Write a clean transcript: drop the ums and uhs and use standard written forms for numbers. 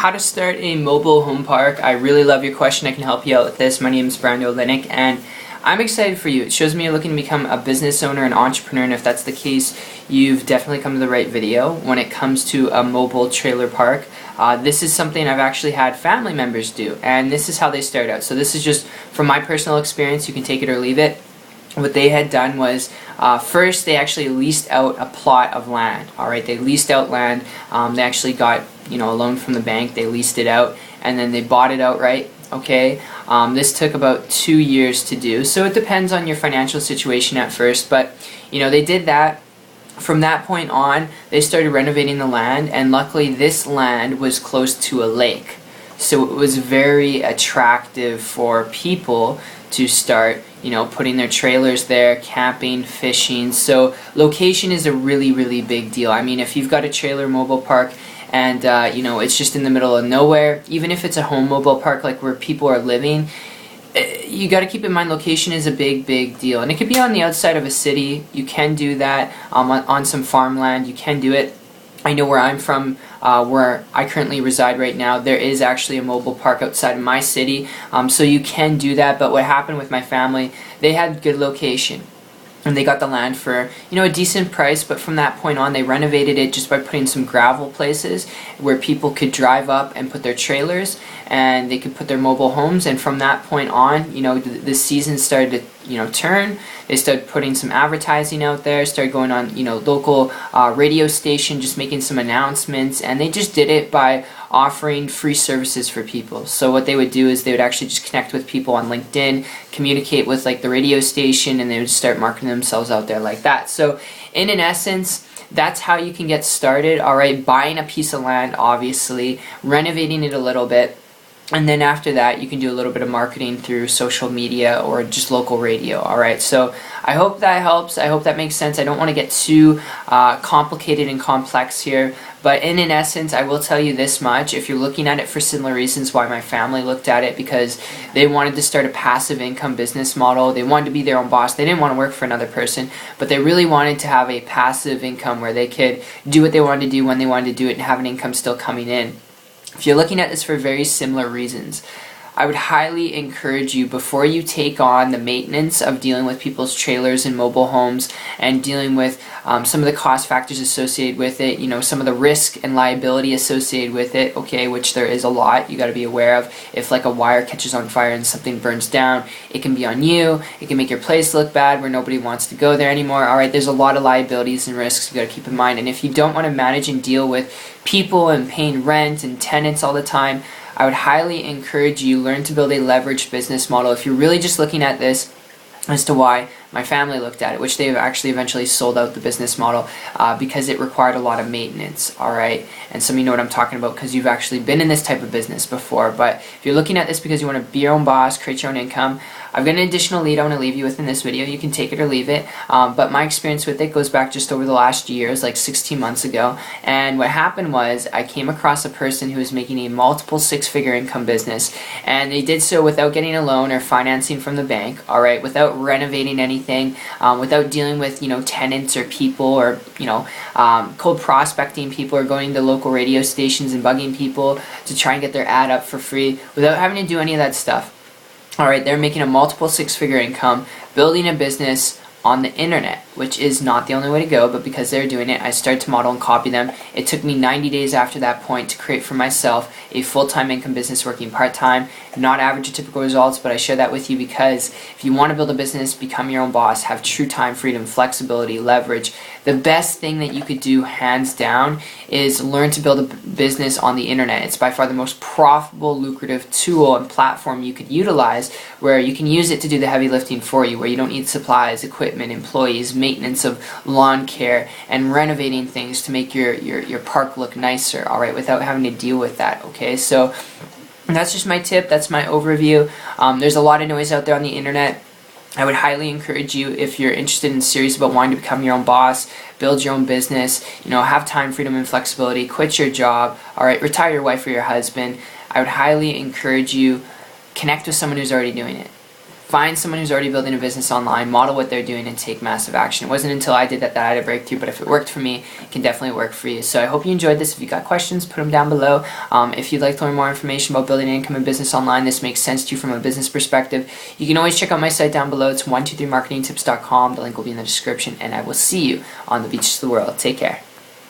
how to start a mobile home park. I really love your question. I can help you out with this. My name is Brando Linick, and I'm excited for you. It shows me you're looking to become a business owner, an entrepreneur, and if that's the case, you've definitely come to the right video when it comes to a mobile trailer park. This is something I've actually had family members do, and this is how they start out. So this is just from my personal experience. You can take it or leave it. What they had done was, first they actually leased out a plot of land. Alright, they leased out land. They actually got, a loan from the bank. They leased it out, and then they bought it outright. Okay, this took about 2 years to do, so it depends on your financial situation at first, but they did that. From that point on, they started renovating the land, and luckily this land was close to a lake, so it was very attractive for people to start putting their trailers there, camping, fishing. So location is a really big deal. I mean, if you've got a trailer mobile park and it's just in the middle of nowhere, even if it's a home mobile park like where people are living, you got to keep in mind location is a big deal. And it could be on the outside of a city. You can do that on some farmland. You can do it. I know where I'm from, where I currently reside right now, there is actually a mobile park outside of my city, so you can do that. But what happened with my family, they had good location, and they got the land for a decent price, but from that point on they renovated it just by putting some gravel places where people could drive up and put their trailers, and they could put their mobile homes. And from that point on, the season started to turn. They started putting some advertising out there, started going on local radio station, just making some announcements, and they just did it by offering free services for people. So what they would do is they would actually just connect with people on LinkedIn, communicate with the radio station, and they would start marketing themselves out there like that. So in an essence, that's how you can get started. Alright, buying a piece of land, obviously, renovating it a little bit, and then after that you can do a little bit of marketing through social media or just local radio. Alright, so I hope that helps. I hope that makes sense. I don't want to get too complicated and complex here, but in an essence I will tell you this much. If you're looking at it for similar reasons why my family looked at it, because they wanted to start a passive income business model, they wanted to be their own boss, they didn't want to work for another person, but they really wanted to have a passive income where they could do what they wanted to do when they wanted to do it and have an income still coming in. If you're looking at this for very similar reasons, I would highly encourage you, before you take on the maintenance of dealing with people's trailers and mobile homes and dealing with some of the cost factors associated with it, some of the risk and liability associated with it, okay, which there is a lot you got to be aware of. If a wire catches on fire and something burns down, it can be on you. It can make your place look bad where nobody wants to go there anymore. Alright, there's a lot of liabilities and risks you got to keep in mind. And if you don't want to manage and deal with people and paying rent and tenants all the time, I would highly encourage you learn to build a leveraged business model. If you're really just looking at this as to why my family looked at it, which they've actually eventually sold out the business model because it required a lot of maintenance, alright? And some of you know what I'm talking about because you've actually been in this type of business before. But if you're looking at this because you want to be your own boss, create your own income, I've got an additional lead I want to leave you with in this video. You can take it or leave it, but my experience with it goes back just over the last years, like 16 months ago. And what happened was I came across a person who was making a multiple six-figure income business, and they did so without getting a loan or financing from the bank, alright, without renovating anything, without dealing with tenants or people or cold prospecting people or going to local radio stations and bugging people to try and get their ad up for free, without having to do any of that stuff. Alright, they're making a multiple six-figure income, building a business on the internet, which is not the only way to go, but because they're doing it, I started to model and copy them. It took me 90 days after that point to create for myself a full-time income business working part-time. Not average or typical results, but I share that with you because if you want to build a business, become your own boss, have true time freedom, flexibility, leverage, the best thing that you could do, hands down, is learn to build a business on the internet. It's by far the most profitable, lucrative tool and platform you could utilize, where you can use it to do the heavy lifting for you, where you don't need supplies, equipment, employees, maintenance of lawn care, and renovating things to make your park look nicer, alright, without having to deal with that, okay? So that's just my tip, that's my overview. There's a lot of noise out there on the internet. I would highly encourage you, if you're interested and serious about wanting to become your own boss, build your own business, have time, freedom, and flexibility, quit your job, alright, retire your wife or your husband, I would highly encourage you, connect with someone who's already doing it. find someone who's already building a business online, model what they're doing, and take massive action. It wasn't until I did that I had a breakthrough, but if it worked for me, it can definitely work for you. So I hope you enjoyed this. If you got questions, put them down below. If you'd like to learn more information about building an income and business online, this makes sense to you from a business perspective, you can always check out my site down below. It's 123marketingtips.com. The link will be in the description, and I will see you on the beaches of the world. Take care.